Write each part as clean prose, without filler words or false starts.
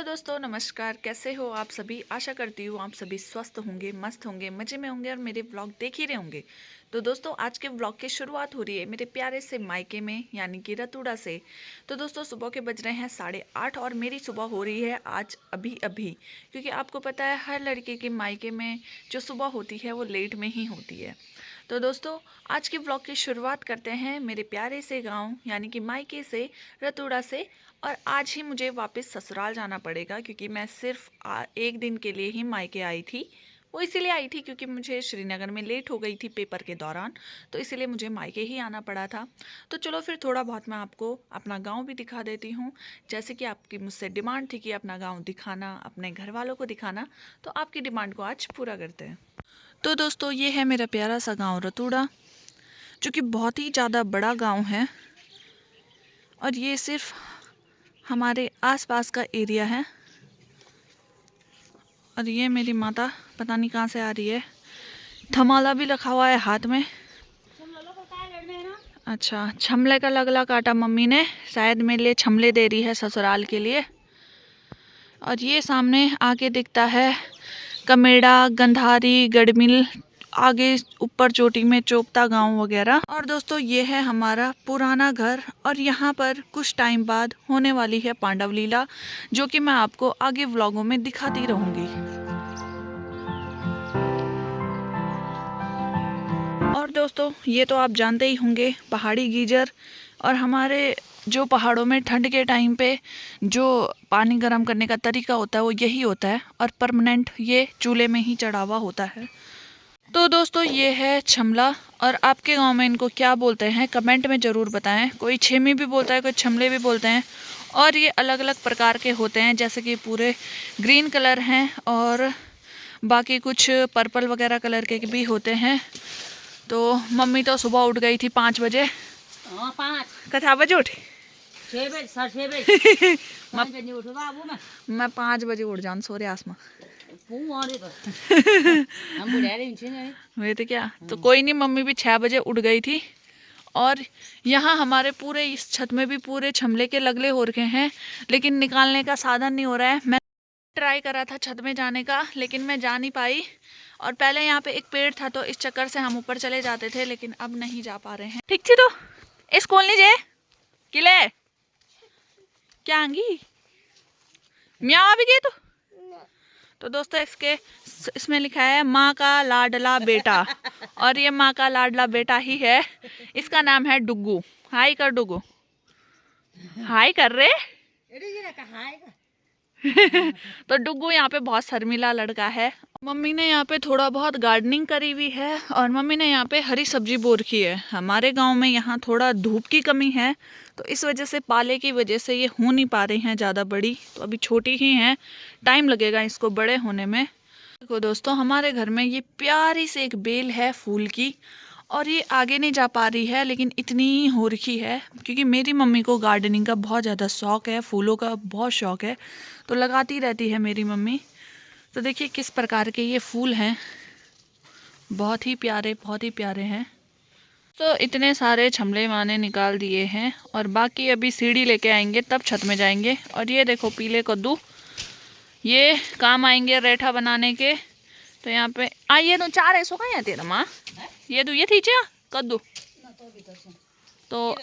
Hello दोस्तों, नमस्कार। कैसे हो आप सभी? आशा करती हूँ आप सभी स्वस्थ होंगे, मस्त होंगे, मज़े में होंगे और मेरे व्लॉग देख ही रहे होंगे। तो दोस्तों, आज के व्लॉग की शुरुआत हो रही है मेरे प्यारे से मायके में, यानी कि रतूड़ा से। तो दोस्तों, सुबह के बज रहे हैं 8:30 और मेरी सुबह हो रही है आज अभी अभी, क्योंकि आपको पता है हर लड़के के मायके में जो सुबह होती है वो लेट में ही होती है। तो दोस्तों, आज के व्लॉग की शुरुआत करते हैं मेरे प्यारे से गांव यानी कि मायके से, रतूड़ा से। और आज ही मुझे वापस ससुराल जाना पड़ेगा, क्योंकि मैं सिर्फ एक दिन के लिए ही मायके आई थी। वो इसीलिए आई थी क्योंकि मुझे श्रीनगर में लेट हो गई थी पेपर के दौरान, तो इसीलिए मुझे मायके ही आना पड़ा था। तो चलो फिर थोड़ा बहुत मैं आपको अपना गांव भी दिखा देती हूँ। जैसे कि आपकी मुझसे डिमांड थी कि अपना गांव दिखाना, अपने घर वालों को दिखाना, तो आपकी डिमांड को आज पूरा करते हैं। तो दोस्तों, ये है मेरा प्यारा सा गांव रतूड़ा, जो कि बहुत ही ज़्यादा बड़ा गांव है। और ये सिर्फ हमारे आसपास का एरिया है। और ये मेरी माता पता नहीं कहाँ से आ रही है, थमाला भी रखा हुआ है हाथ में। अच्छा, छमले का लगला काटा मम्मी ने, शायद मेरे लिए छमले दे रही है ससुराल के लिए। और ये सामने आगे दिखता है कमेड़ा, गंधारी, गढ़मिल, आगे ऊपर चोटी में चोपता गांव वगैरह। और दोस्तों, ये है हमारा पुराना घर। और यहाँ पर कुछ टाइम बाद होने वाली है पांडव लीला, जो कि मैं आपको आगे व्लॉगों में दिखाती रहूंगी। और दोस्तों, ये तो आप जानते ही होंगे, पहाड़ी गीजर। और हमारे जो पहाड़ों में ठंड के टाइम पे जो पानी गर्म करने का तरीका होता है वो यही होता है, और परमानेंट ये चूल्हे में ही चढ़ा हुआ होता है। तो दोस्तों, ये है छमला। और आपके गांव में इनको क्या बोलते हैं कमेंट में ज़रूर बताएं। कोई छेमी भी बोलता है, कोई छमले भी बोलते हैं। और ये अलग अलग प्रकार के होते हैं, जैसे कि पूरे ग्रीन कलर हैं और बाकी कुछ पर्पल वगैरह कलर के भी होते हैं। तो मम्मी तो सुबह उठ गई थी 5 बजे। हाँ, 5 कथा बजे उठी? 6 बजे 6:30 बजे 5 बजे उठो बाबू मैं 5 बजे उठ जाऊँ सोरे आसमा। तो हम बुढ़ा रहे हैं वही तो क्या। तो कोई नहीं, मम्मी भी 6 बजे उठ गई थी। और यहाँ हमारे पूरे इस छत में भी पूरे छमले के लगले हो रखे हैं, लेकिन निकालने का साधन नहीं हो रहा है। मैं ट्राई करा था छत में जाने का, लेकिन मैं जा नहीं पाई। और पहले यहाँ पे एक पेड़ था, तो इस चक्कर से हम ऊपर चले जाते थे, लेकिन अब नहीं जा पा रहे हैं। ठीक थी तो स्कूल नहीं जे किले क्या आंगी म्याँ भी गई तो दोस्तों, इसमें लिखा है माँ का लाडला बेटा। और ये माँ का लाडला बेटा ही है। इसका नाम है डुग्गू। हाय कर डुग्गू, हाय कर रे। तो डुग्गू यहाँ पे बहुत शर्मीला लड़का है। मम्मी ने यहाँ पे थोड़ा बहुत गार्डनिंग करी हुई है, और मम्मी ने यहाँ पे हरी सब्जी बो रखी है। हमारे गांव में यहाँ थोड़ा धूप की कमी है, तो इस वजह से पाले की वजह से ये हो नहीं पा रही हैं ज़्यादा बड़ी। तो अभी छोटी ही हैं, टाइम लगेगा इसको बड़े होने में। देखो दोस्तों, हमारे घर में ये प्यारी सी एक बेल है फूल की, और ये आगे नहीं जा पा रही है, लेकिन इतनी ही हो रखी है क्योंकि मेरी मम्मी को गार्डनिंग का बहुत ज़्यादा शौक़ है, फूलों का बहुत शौक़ है, तो लगाती रहती है मेरी मम्मी। तो देखिए किस प्रकार के ये फूल हैं, बहुत ही प्यारे हैं। तो इतने सारे छमले माने निकाल दिए हैं, और बाकी अभी सीढ़ी लेके आएंगे तब छत में जाएंगे। और ये देखो पीले कद्दू, ये काम आएंगे रेठा बनाने के। तो यहाँ पे ये तो 4 ऐसो का है तेरा माँ, ये तो ये थी चा कद्दू तो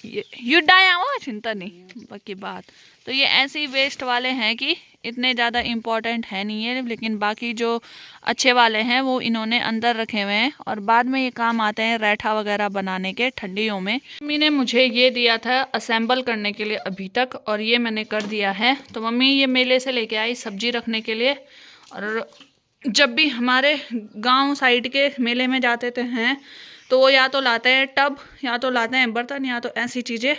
ये डाया हुआ चिंता नहीं बाकी बात। तो ये ऐसी वेस्ट वाले हैं कि इतने ज़्यादा इम्पोर्टेंट है नहीं है, लेकिन बाकी जो अच्छे वाले हैं वो इन्होंने अंदर रखे हुए हैं, और बाद में ये काम आते हैं रेठा वगैरह बनाने के ठंडियों में। मम्मी ने मुझे ये दिया था असेंबल करने के लिए अभी तक, और ये मैंने कर दिया है। तो मम्मी ये मेले से लेके आई सब्जी रखने के लिए। और जब भी हमारे गाँव साइड के मेले में जाते हैं तो वो या तो लाते हैं टब, या तो लाते हैं बर्तन, या तो ऐसी चीज़ें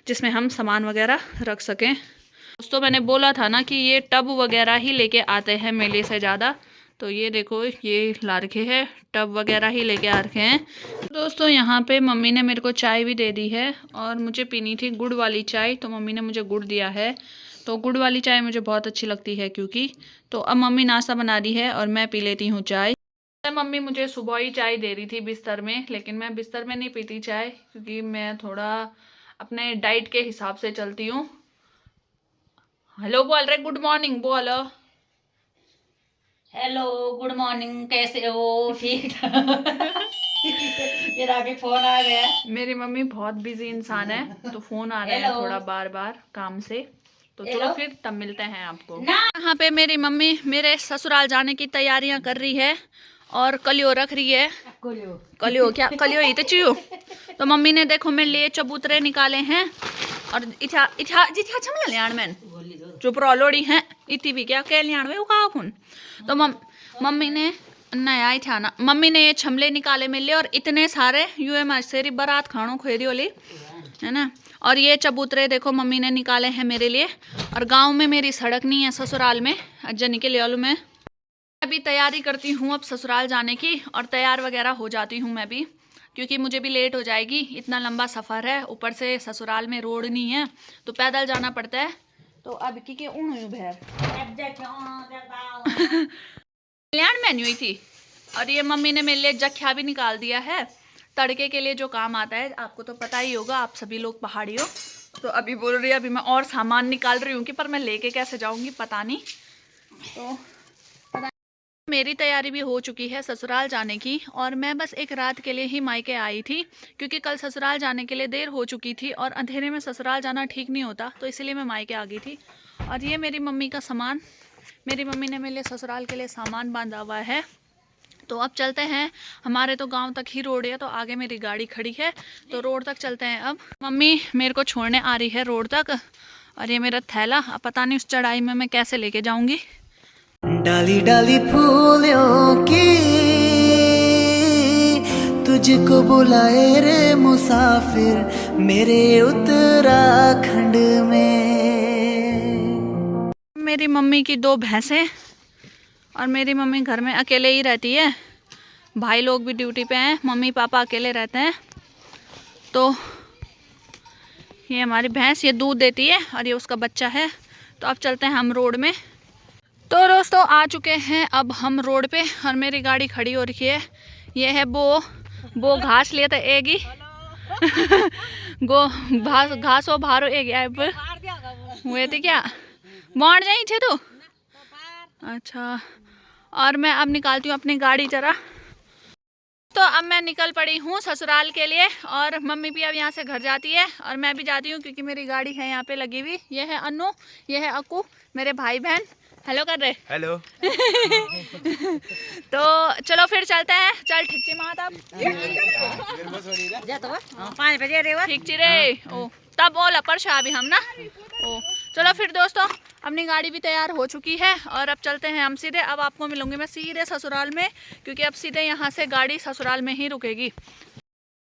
जिसमें हम सामान वगैरह रख सकें। दोस्तों, मैंने बोला था ना कि ये टब वगैरह ही लेके आते हैं मेले से ज़्यादा। तो ये देखो ये ला रखे हैं, टब वगैरह ही लेके आ रखे हैं। दोस्तों, यहाँ पे मम्मी ने मेरे को चाय भी दे दी है, और मुझे पीनी थी गुड़ वाली चाय, तो मम्मी ने मुझे गुड़ दिया है। तो गुड़ वाली चाय मुझे बहुत अच्छी लगती है क्योंकि। तो अब मम्मी नाश्ता बना रही है और मैं पी लेती हूँ चाय। मम्मी मुझे सुबह ही चाय दे रही थी बिस्तर में, लेकिन मैं बिस्तर में नहीं पीती चाय, क्योंकि मैं थोड़ा अपने डाइट के हिसाब से चलती हूँ। हेलो बोल रहे, गुड मॉर्निंग बोलो। हेलो गुड मॉर्निंग, कैसे हो? ठीक ये आगे फोन आ गया। मेरी मम्मी बहुत बिजी इंसान है, तो फोन आ रहे हैं हेलो। थोड़ा बार बार काम से। तो चलो हेलो। फिर तब मिलते हैं आपको। ना। यहाँ पे मेरी मम्मी मेरे ससुराल जाने की तैयारियां कर रही है और कलियो रख रही है। कलियो क्या, कलियो ही तो चियो। तो मम्मी ने देखो मेरे लिए चबूतरे निकाले हैं और इच्छा इच्छा जिच्छा छमला लियाण मैन चुप रहो लोड़ी हैं इतनी भी क्या कह लियाण वे उका खुन। तो मम्मी ने नया ही था ना, मम्मी ने ये छमले निकाले मेरे लिए और इतने सारे यूए मासेरी बारात खाणो खोरी वाली है ना। और ये चबूतरे देखो मम्मी ने निकाले हैं मेरे लिए। और गांव में मेरी सड़क नहीं है, ससुराल में अज्जनी के ले मैं अभी तैयारी करती हूँ अब ससुराल जाने की और तैयार वगैरह हो जाती हूँ मैं भी, क्योंकि मुझे भी लेट हो जाएगी। इतना लंबा सफ़र है, ऊपर से ससुराल में रोड नहीं है तो पैदल जाना पड़ता है। तो अब की ऊन हुई भैर कल्याण में हुई थी। और ये मम्मी ने मेरे लिए जख्या भी निकाल दिया है तड़के के लिए, जो काम आता है। आपको तो पता ही होगा, आप सभी लोग पहाड़ी हो। तो अभी बोल रही है अभी मैं और सामान निकाल रही हूँ कि पर मैं लेके कैसे जाऊँगी पता नहीं। तो मेरी तैयारी भी हो चुकी है ससुराल जाने की और मैं बस एक रात के लिए ही मायके आई थी, क्योंकि कल ससुराल जाने के लिए देर हो चुकी थी और अंधेरे में ससुराल जाना ठीक नहीं होता, तो इसलिए मैं मायके आ गई थी। और ये मेरी मम्मी का सामान, मेरी मम्मी ने मेरे लिए ससुराल के लिए सामान बांधा हुआ है। तो अब चलते हैं, हमारे तो गांव तक ही रोड है, तो आगे मेरी गाड़ी खड़ी है तो रोड तक चलते हैं। अब मम्मी मेरे को छोड़ने आ रही है रोड तक और ये मेरा थैला, अब पता नहीं उस चढ़ाई में मैं कैसे लेके जाऊंगी। डाली डाली फूलों की तुझको बुलाए रे मुसाफिर मेरे उत्तराखंड में। मेरी मम्मी की 2 भैंसें और मेरी मम्मी घर में अकेले ही रहती है, भाई लोग भी ड्यूटी पे हैं, मम्मी पापा अकेले रहते हैं। तो ये हमारी भैंस, ये दूध देती है और ये उसका बच्चा है। तो अब चलते हैं हम रोड में। तो दोस्तों आ चुके हैं अब हम रोड पे और मेरी गाड़ी खड़ी हो रखी है। ये है वो घास लिए तो एगी गो घासो भारो एगी अब हुए थे क्या बाढ़ जाई थे तो अच्छा। और मैं अब निकालती हूँ अपनी गाड़ी जरा। तो अब मैं निकल पड़ी हूँ ससुराल के लिए और मम्मी भी अब यहाँ से घर जाती है और मैं भी जाती हूँ, क्योंकि मेरी गाड़ी है यहाँ पे लगी हुई। ये है अनु, ये है अक्कू, मेरे भाई बहन हेलो कर रहे। हेलो तो चलो फिर चलते हैं। चल ठीक ची माँ तब 5 बजे रे ठीक ची रे ओ तब बोला परछा अभी हम ना ओ। चलो फिर दोस्तों अपनी गाड़ी भी तैयार हो चुकी है और अब चलते हैं हम सीधे। अब आपको मिलूंगी मैं सीधे ससुराल में, क्योंकि अब सीधे यहाँ से गाड़ी ससुराल में ही रुकेगी।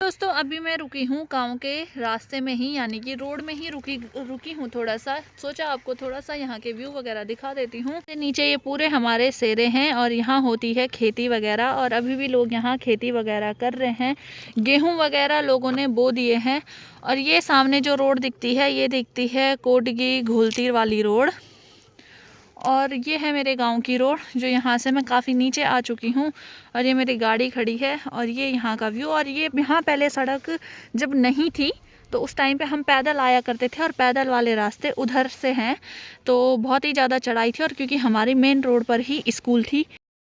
दोस्तों अभी मैं रुकी हूँ गांव के रास्ते में ही, यानी कि रोड में ही रुकी हूँ थोड़ा सा। सोचा आपको थोड़ा सा यहाँ के व्यू वगैरह दिखा देती हूँ। नीचे ये पूरे हमारे सेरे हैं और यहाँ होती है खेती वगैरह, और अभी भी लोग यहाँ खेती वगैरह कर रहे हैं। गेहूँ वगैरह लोगों ने बो दिए हैं। और ये सामने जो रोड दिखती है, ये दिखती है कोटगी घोलतीर वाली रोड। और ये है मेरे गांव की रोड, जो यहाँ से मैं काफ़ी नीचे आ चुकी हूँ और ये मेरी गाड़ी खड़ी है और ये यहाँ का व्यू। और ये यहाँ पहले सड़क जब नहीं थी तो उस टाइम पे हम पैदल आया करते थे और पैदल वाले रास्ते उधर से हैं, तो बहुत ही ज़्यादा चढ़ाई थी। और क्योंकि हमारी मेन रोड पर ही स्कूल थी।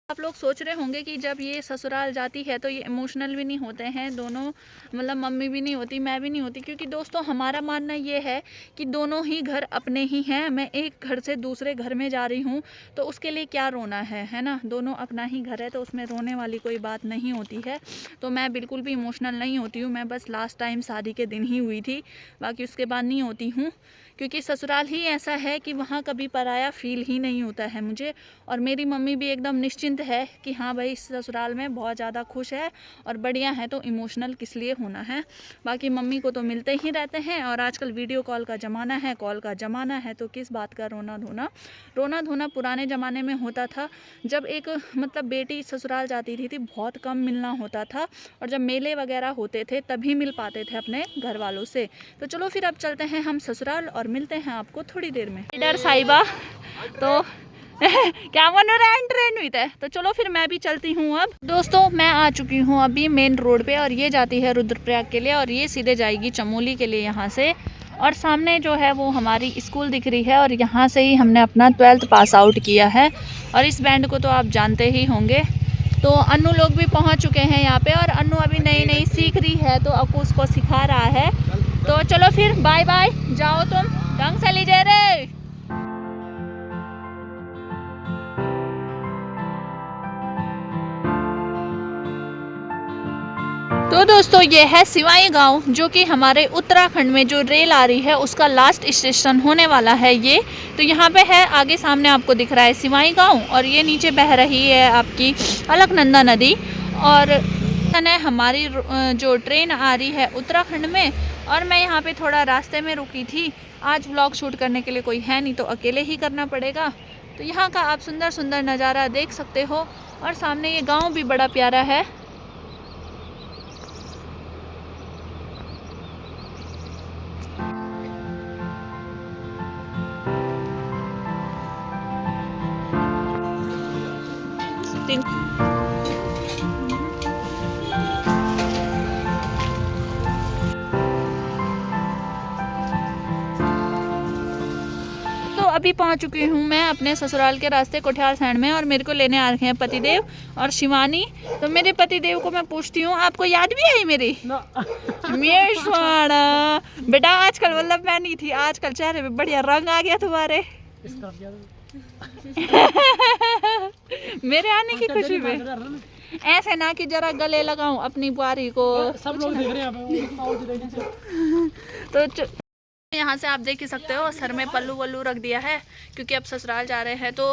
आप लोग सोच रहे होंगे कि जब ये ससुराल जाती है तो ये इमोशनल भी नहीं होते हैं दोनों, मतलब मम्मी भी नहीं होती, मैं भी नहीं होती, क्योंकि दोस्तों हमारा मानना ये है कि दोनों ही घर अपने ही हैं। मैं एक घर से दूसरे घर में जा रही हूँ तो उसके लिए क्या रोना है ना। दोनों अपना ही घर है तो उसमें रोने वाली कोई बात नहीं होती है। तो मैं बिल्कुल भी इमोशनल नहीं होती हूँ। मैं बस लास्ट टाइम शादी के दिन ही हुई थी, बाकी उसके बाद नहीं होती हूँ, क्योंकि ससुराल ही ऐसा है कि वहाँ कभी पराया फील ही नहीं होता है मुझे। और मेरी मम्मी भी एकदम निश्चिंत है कि हाँ भाई ससुराल में बहुत ज़्यादा खुश है और बढ़िया है, तो इमोशनल किस लिए होना है। बाकी मम्मी को तो मिलते ही रहते हैं और आजकल वीडियो कॉल का ज़माना है, कॉल का ज़माना है, तो किस बात का रोना धोना पुराने ज़माने में होता था। जब एक मतलब बेटी ससुराल जाती थी बहुत कम मिलना होता था, और जब मेले वगैरह होते थे तभी मिल पाते थे अपने घर वालों से। तो चलो फिर अब चलते हैं हम ससुराल और मिलते हैं आपको थोड़ी देर में। इधर साहिबा तो क्या मन हो रहा है ट्रेन हुई है, तो चलो फिर मैं भी चलती हूँ। अब दोस्तों मैं आ चुकी हूँ अभी मेन रोड पे और ये जाती है रुद्रप्रयाग के लिए और ये सीधे जाएगी चमोली के लिए यहाँ से। और सामने जो है वो हमारी स्कूल दिख रही है और यहाँ से ही हमने अपना 12th पास आउट किया है। और इस बैंड को तो आप जानते ही होंगे। तो अन्नू लोग भी पहुँच चुके हैं यहाँ पे और अन्नू अभी नई नई सीख रही है तो अक्कू उसको सिखा रहा है। तो चलो फिर बाय बाय, जाओ तुम ढंग से लीजिए रे। तो दोस्तों ये है सिवाई गांव, जो कि हमारे उत्तराखंड में जो रेल आ रही है उसका लास्ट स्टेशन होने वाला है ये। तो यहाँ पे है आगे सामने आपको दिख रहा है सिवाई गांव और ये नीचे बह रही है आपकी अलकनंदा नदी। और हमारी जो ट्रेन आ रही है उत्तराखंड में। और मैं यहाँ पे थोड़ा रास्ते में रुकी थी। आज व्लॉग शूट करने के लिए कोई है नहीं तो अकेले ही करना पड़ेगा। तो यहाँ का आप सुंदर सुंदर नज़ारा देख सकते हो और सामने ये गाँव भी बड़ा प्यारा है। तो अभी पहुंच चुकी हूँ मैं अपने ससुराल के रास्ते कोठियाल सैंड में और मेरे को लेने आ रहे हैं पतिदेव और शिवानी। तो मेरे पतिदेव को मैं पूछती हूँ आपको याद भी आई मेरी? बेटा आजकल मतलब मैं नहीं थी, आजकल चेहरे पे बढ़िया रंग आ गया तुम्हारे। मेरे आने की खुशी में ऐसे ना कि जरा गले लगाऊं अपनी बुआरी को। सब लोग देख रहे हैं तो यहाँ से आप देख ही सकते हो सर में पल्लू वल्लू रख दिया है क्योंकि अब ससुराल जा रहे हैं तो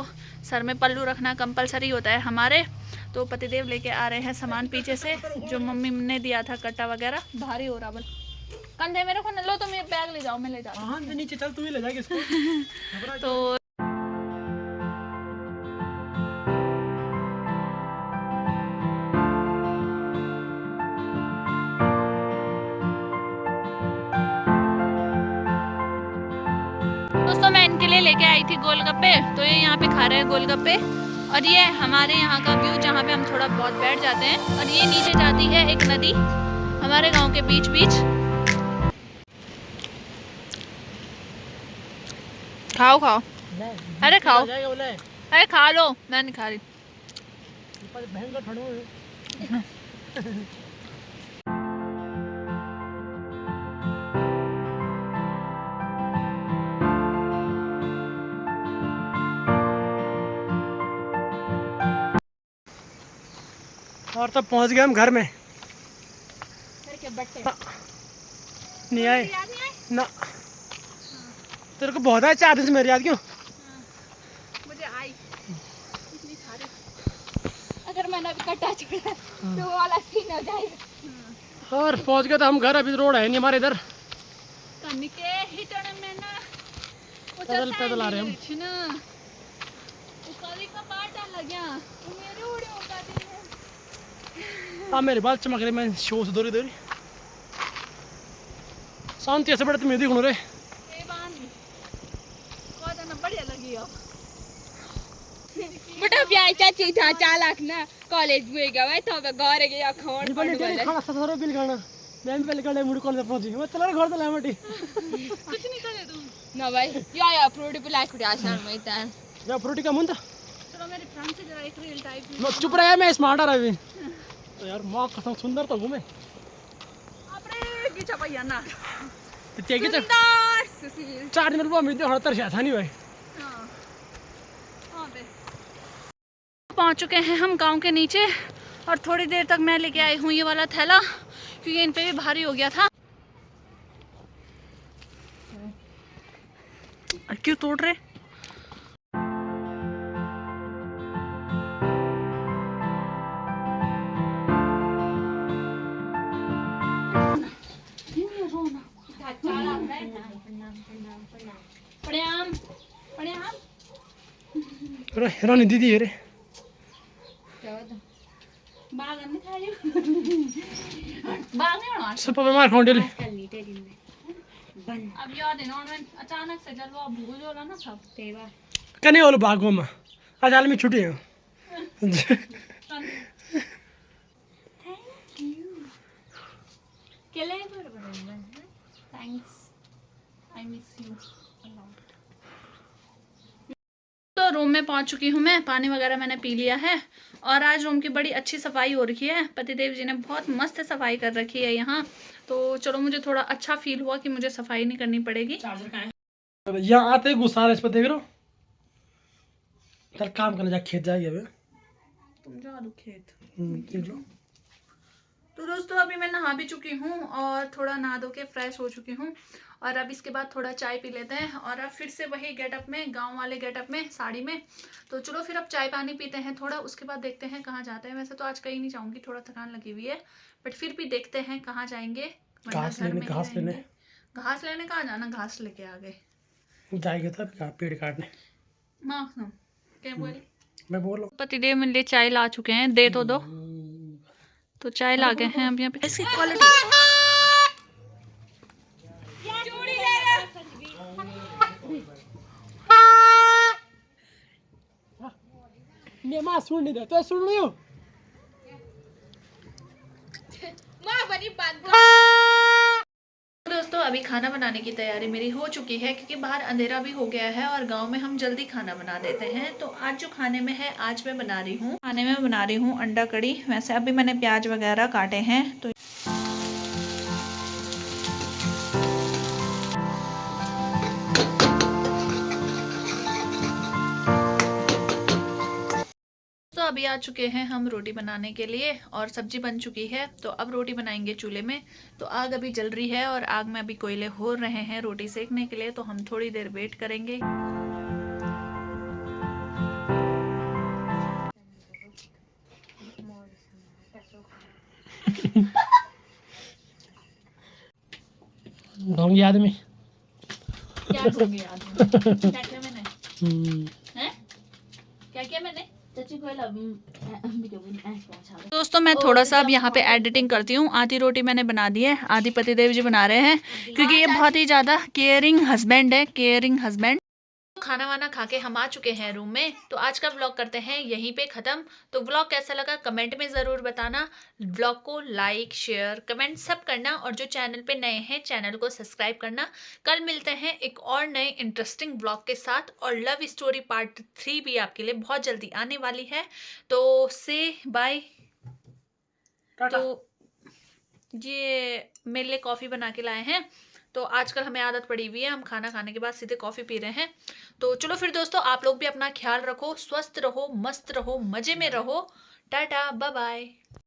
सर में पल्लू रखना कंपलसरी होता है हमारे। तो पतिदेव लेके आ रहे हैं सामान पीछे से जो मम्मी ने दिया था कट्टा वगैरह। भारी हो रहा बल कंधे मेरे को न लो, तुम ये बैग ले जाओ, मैं ले जाता हूं। नीचे चल, तू ही ले जाएगी इसको। तो दोस्तों मैं इनके लिए लेके आई थी गोलगप्पे। तो ये यहाँ पे खा रहे हैं गोलगप्पे। और ये हमारे यहाँ का व्यू जहाँ पे हम थोड़ा बहुत बैठ जाते हैं। और ये नीचे जाती है एक नदी हमारे गांव के बीच बीच। खाओ खाओ, अरे खाओ, अरे खा लो, मैं नहीं खा रही। और तब पहुंच गए हम घर में। नहीं आए ना, तेरे को बहुत है 4 दिन से मेरी याद क्यों? मुझे आई इतनी सारी, अगर मैंने अभी कट्टा छोड़ा तो वो वाला सीन हो जाएगा। और पहुंच गए तो हम घर, अभी रोड है नहीं हमारे इधर, पैदल पैदल आ रहे हैं हम। मेरे बाल चमक रहे, मैं शो से दूरी दूरी शांति ऐसे बड़े तुम्हें देखो रे। बढ़िया लगी हो बेटा प्यार चाची था चालाक ना कॉलेज में गए तो घर गया खान खाना ससुर बिल करना मैं भी पहले कर मुड़ कॉलेज पहुंची मैं चला घर चला मटी कुछ नहीं करे तुम ना भाई या फ्रूटी पिला के आसान में था या फ्रूटी का मुंह था। चलो मेरे फ्रेंड से जरा एक रील टाइप मैं चुप रहा, मैं स्मार्ट आ रहा अभी तो यार मां कसम सुंदर तो घूमे अपने की छपैया ना ते के 4 दिन में मिलते हर तरह था नहीं भाई। पहुंच चुके हैं हम गांव के नीचे और थोड़ी देर तक मैं लेके आई हूँ ये वाला थैला क्योंकि इन पे भी भारी हो गया था। क्यों तोड़ रहे? प्रणाम प्रणाम रानी दीदी है रे बाग नहीं खाई बाग नहीं होना सब पे मार खाऊं डेली। अब याद है नॉन अचानक से जलवा भूल होला ना सब तेवा कने वाला भागो में आज आलमी छुट्टी है। थैंक यू केले पर थैंक्स आई मिस यू। तो रूम में पहुंच चुकी हूँ मैं, पानी वगैरह मैंने पी लिया है और आज रूम की बड़ी अच्छी सफाई हो रखी है। पतिदेव जी ने बहुत मस्त सफाई कर रखी है यहाँ। तो चलो मुझे थोड़ा अच्छा फील हुआ कि मुझे सफाई नहीं करनी पड़ेगी। यहाँ आते गुस्सा इस पर देख रहे हो। चल काम करने जा, खेत जाएगी अभी। तुम जा दो खेत। देख लो। तो दोस्तों अभी मैं नहा भी चुकी हूँ और थोड़ा नहा धो के फ्रेश हो चुकी हूँ और अब इसके बाद थोड़ा चाय पी लेते हैं और अब फिर से वही गेटअप में, गांव वाले गेटअप में, साड़ी में। तो चलो फिर अब चाय पानी पीते हैं थोड़ा, उसके बाद देखते हैं कहाँ जाते हैं। वैसे तो आज कहीं नहीं जाऊंगी, थोड़ा थकान लगी हुई है, बट फिर भी देखते हैं कहाँ जाएंगे। घास लेने, घास लेने। घास लेने कहाँ जाना, घास लेके आ गए जाएंगे तब पेड़ काटने। क्या बोले, मैं बोल रहा हूँ। पतिदेव मेरे लिए चाय ला चुके हैं, दे तो दो। तो चाय ला गए हैं अब यहाँ पे। इसकी क्वालिटी माँ सुन नहीं दे तो सुन लियो। माँ बनी बात। दोस्तों अभी खाना बनाने की तैयारी मेरी हो चुकी है क्योंकि बाहर अंधेरा भी हो गया है और गांव में हम जल्दी खाना बना देते हैं। तो आज जो खाने में है, आज मैं बना रही हूँ, खाने में बना रही हूँ अंडा कड़ी। वैसे अभी मैंने प्याज वगैरह काटे हैं। तो अभी आ चुके हैं हम रोटी बनाने के लिए और सब्जी बन चुकी है। तो अब रोटी बनाएंगे चूल्हे में। तो आग अभी जल रही है और आग में अभी कोयले हो रहे हैं रोटी सेकने के लिए। तो हम थोड़ी देर वेट करेंगे। ढोंगी आदमी। क्या ढूंढी आदमी? क्या किया मैंने? हैं? क्या किया मैंने? दोस्तों मैं थोड़ा सा अब यहाँ पे एडिटिंग करती हूँ। आधी रोटी मैंने बना दी है, आधी पतिदेव जी बना रहे हैं क्योंकि ये बहुत ही ज्यादा केयरिंग हस्बैंड है, केयरिंग हस्बैंड। खाना वाना खा के हम आ चुके हैं रूम में। तो आज का व्लॉग करते हैं यहीं पे खत्म। तो व्लॉग कैसा लगा कमेंट में ज़रूर बताना। व्लॉग को लाइक, शेयर, कमेंट सब करना और जो चैनल पे नए हैं चैनल को सब्सक्राइब करना। कल मिलते हैं एक और नए इंटरेस्टिंग व्लॉग के साथ और लव स्टोरी पार्ट 3 भी आपके लिए बहुत जल्दी आने वाली है। तो से बाय। तो ये मेरे लिए कॉफ़ी बना के लाए हैं। तो आजकल हमें आदत पड़ी हुई है, हम खाना खाने के बाद सीधे कॉफ़ी पी रहे हैं। तो चलो फिर दोस्तों, आप लोग भी अपना ख्याल रखो, स्वस्थ रहो, मस्त रहो, मज़े में रहो। Ta ta, bye bye.